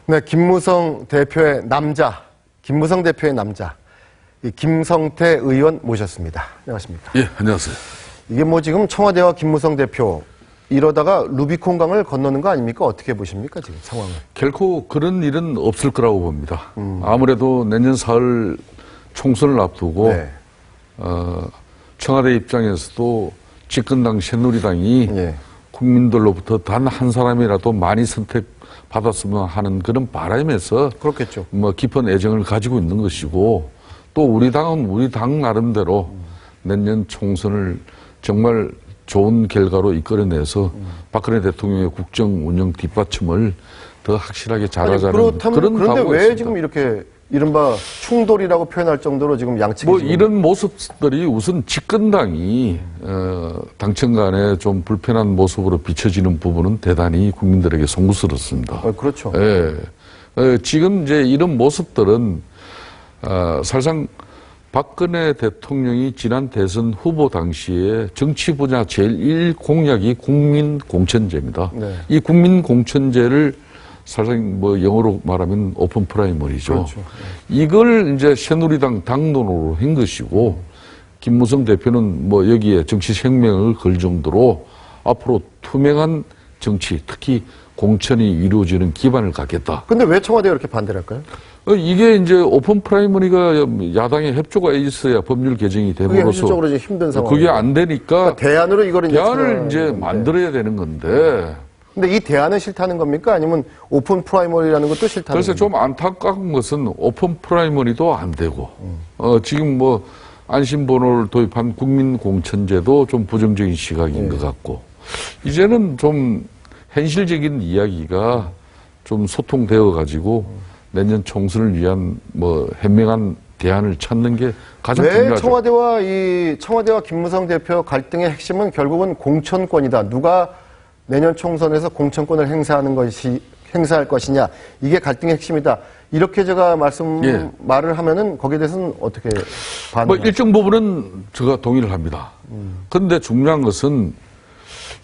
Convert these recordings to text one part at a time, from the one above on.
네, 김무성 대표의 남자, 이 김성태 의원 모셨습니다. 안녕하십니까? 예, 안녕하세요. 이게 뭐 지금 청와대와 김무성 대표 이러다가 루비콘강을 건너는 거 아닙니까? 어떻게 보십니까, 지금 상황을? 결코 그런 일은 없을 거라고 봅니다. 아무래도 내년 4월 총선을 앞두고 네. 청와대 입장에서도 집권당 새누리당이 예. 국민들로부터 단 한 사람이라도 많이 선택받았으면 하는 그런 바람에서 그렇겠죠. 뭐 깊은 애정을 가지고 있는 것이고, 또 우리 당은 우리 당 나름대로 내년 총선을 정말 좋은 결과로 이끌어내서 박근혜 대통령의 국정 운영 뒷받침을 더 확실하게 잘하자는 그런 그런데 각오가 왜 있습니다. 지금 이렇게 이른바 충돌이라고 표현할 정도로 지금 양측이 뭐 지금 이런 모습들이 우선 집권당이 당청 간에 좀 불편한 모습으로 비춰지는 부분은 대단히 국민들에게 송구스럽습니다. 그렇죠. 예. 지금 이제 이런 모습들은 사실상 박근혜 대통령이 지난 대선 후보 당시에 정치 분야 제1 공약이 국민공천제입니다. 네. 이 국민공천제를 사실상 뭐 영어로 말하면 오픈 프라이머리죠. 그렇죠. 이걸 이제 새누리당 당론으로 한 것이고, 김무성 대표는 뭐 여기에 정치 생명을 걸 정도로 앞으로 투명한 정치, 특히 공천이 이루어지는 기반을 갖겠다. 근데 왜 청와대가 이렇게 반대를 할까요? 이게 이제 오픈 프라이머리가 야당의 협조가 있어야 법률 개정이 그게 됨으로써 현실적으로 이제 힘든 상황. 그게 안 되니까 대안으로 이거를 대안을 이제 찾아야 만들어야 되는 건데, 근데 이 대안은 싫다는 겁니까? 아니면 오픈 프라이머리라는 것도 싫다는 그래서 겁니까? 좀 안타까운 것은 오픈 프라이머리도 안 되고, 지금 뭐 안심번호를 도입한 국민공천제도 좀 부정적인 시각인 것 같고, 이제는 좀 현실적인 이야기가 좀 소통되어 가지고 내년 총선을 위한 뭐 현명한 대안을 찾는 게 가장 왜 중요하죠. 청와대와 김무성 대표 갈등의 핵심은 결국은 공천권이다. 누가 내년 총선에서 공천권을 행사할 것이냐. 이게 갈등의 핵심이다. 이렇게 제가 말을 하면은 거기에 대해서는 어떻게 뭐 반응하세요? 일정 부분은 제가 동의를 합니다. 그런데 중요한 것은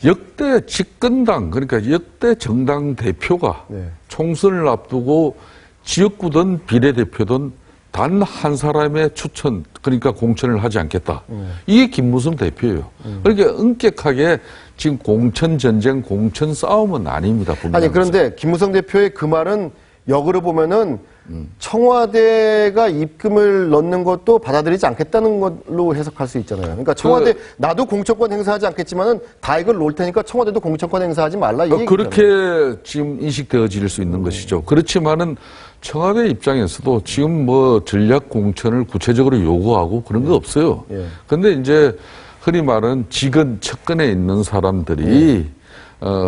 역대 집권당, 그러니까 역대 정당 대표가 네. 총선을 앞두고 지역구든 비례대표든 단 한 사람의 추천, 그러니까 공천을 하지 않겠다. 이게 김무성 대표예요. 그러니까 엄격하게 지금 공천 전쟁, 공천 싸움은 아닙니다. 아니, 그런데 김무성 대표의 그 말은 역으로 보면은 청와대가 입금을 넣는 것도 받아들이지 않겠다는 걸로 해석할 수 있잖아요. 그러니까 청와대, 나도 공천권 행사하지 않겠지만은 다 이걸 놓을 테니까 청와대도 공천권 행사하지 말라. 이 얘기잖아요. 그렇게 지금 인식되어질 수 있는 것이죠. 그렇지만은 청와대 입장에서도 지금 뭐 전략 공천을 구체적으로 요구하고 그런 거 없어요. 그런데 이제 흔히 말하는 직원 측근에 있는 사람들이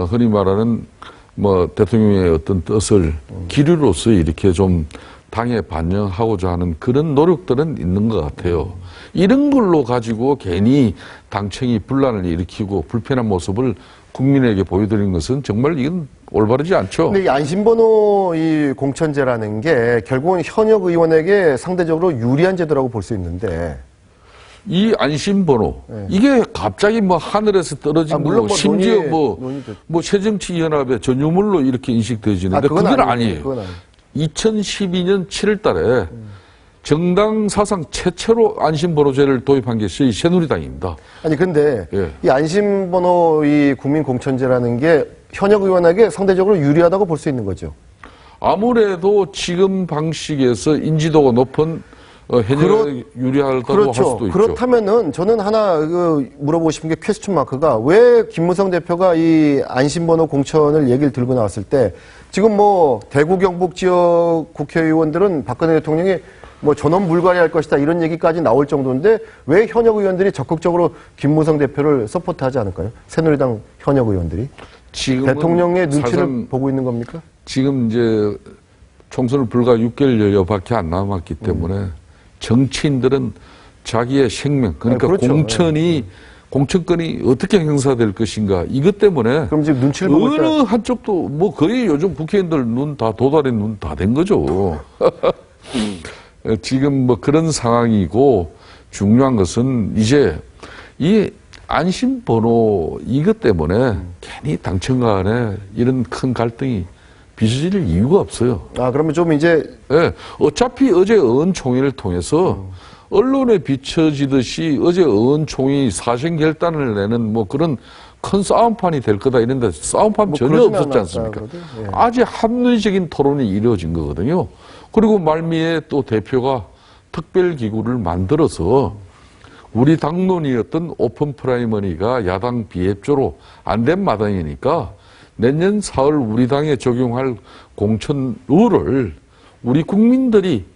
흔히 말하는 뭐 대통령의 어떤 뜻을 기류로서 이렇게 좀 당에 반영하고자 하는 그런 노력들은 있는 것 같아요. 이런 걸로 가지고 괜히 당청이 분란을 일으키고 불편한 모습을 국민에게 보여드리는 것은 정말 이건 올바르지 않죠. 근데 이 안심번호 이 공천제라는 게 결국은 현역 의원에게 상대적으로 유리한 제도라고 볼 수 있는데. 이 안심번호, 이게 갑자기 뭐 하늘에서 떨어진 물론 거, 심지어 뭐 새정치연합의 전유물로 이렇게 인식되어지는데 그건 아니에요. 2012년 7월 달에 정당 사상 최초로 안심번호제를 도입한 게 저희 새누리당입니다. 아니, 근데 이 안심번호 이 국민공천제라는 게 현역 의원에게 상대적으로 유리하다고 볼 수 있는 거죠. 아무래도 지금 방식에서 인지도가 높은 현역에 유리하다고 할 수도 있죠. 그렇다면은 저는 하나 물어보고 싶은 게 퀘스천 마크가 왜 김무성 대표가 이 안심번호 공천을 얘기를 들고 나왔을 때 지금 뭐 대구 경북 지역 국회의원들은 박근혜 대통령이 뭐 전원 불가리할 것이다 이런 얘기까지 나올 정도인데 왜 현역 의원들이 적극적으로 김무성 대표를 서포트하지 않을까요? 새누리당 현역 의원들이 대통령의 눈치를 보고 있는 겁니까? 지금 이제 총선을 불과 6개월여밖에 안 남았기 때문에 정치인들은 자기의 생명, 그러니까 그렇죠. 공천권이 어떻게 행사될 것인가 이것 때문에 그럼 지금 눈치를 보고 어느 한쪽도 뭐 거의 요즘 국회의원들 눈 다 도달의 눈 다 된 거죠. 지금 뭐 그런 상황이고 중요한 것은 이제 이 안심번호 이것 때문에 괜히 당청 간에 이런 큰 갈등이 비춰질 이유가 없어요. 아, 그러면 좀 이제 예, 어차피 어제 의원총회를 통해서 언론에 비춰지듯이 어제 의원총회 사생 결단을 내는 뭐 그런 큰 싸움판이 될 거다 이런데 싸움판 뭐 전혀 그러진 없었지 않았다, 않습니까? 그래도. 예. 아주 합리적인 토론이 이루어진 거거든요. 그리고 말미에 또 대표가 특별기구를 만들어서 우리 당론이었던 오픈 프라이머리가 야당 비협조로 안 된 마당이니까 내년 4월 우리 당에 적용할 공천 룰을 우리 국민들이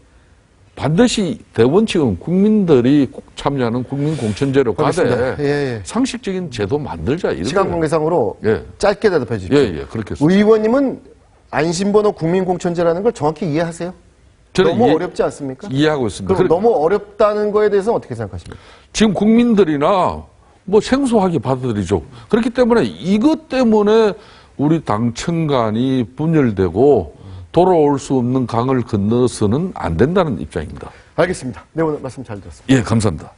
반드시 대원칙은 국민들이 참여하는 국민공천제로 가되 알겠습니다. 예, 예. 상식적인 제도 만들자 이런 시간 거예요. 관계상으로 예. 짧게 대답해 주십시오. 예, 그렇겠습니다. 의원님은 안심번호 국민공천제라는 걸 정확히 이해하세요? 저는 너무 어렵지 않습니까? 이해하고 있습니다. 그럼 너무 어렵다는 거에 대해서는 어떻게 생각하십니까? 지금 국민들이나 뭐 생소하게 받아들이죠. 그렇기 때문에 이것 때문에 우리 당청간이 분열되고 돌아올 수 없는 강을 건너서는 안 된다는 입장입니다. 알겠습니다. 네, 오늘 말씀 잘 들었습니다. 예, 감사합니다.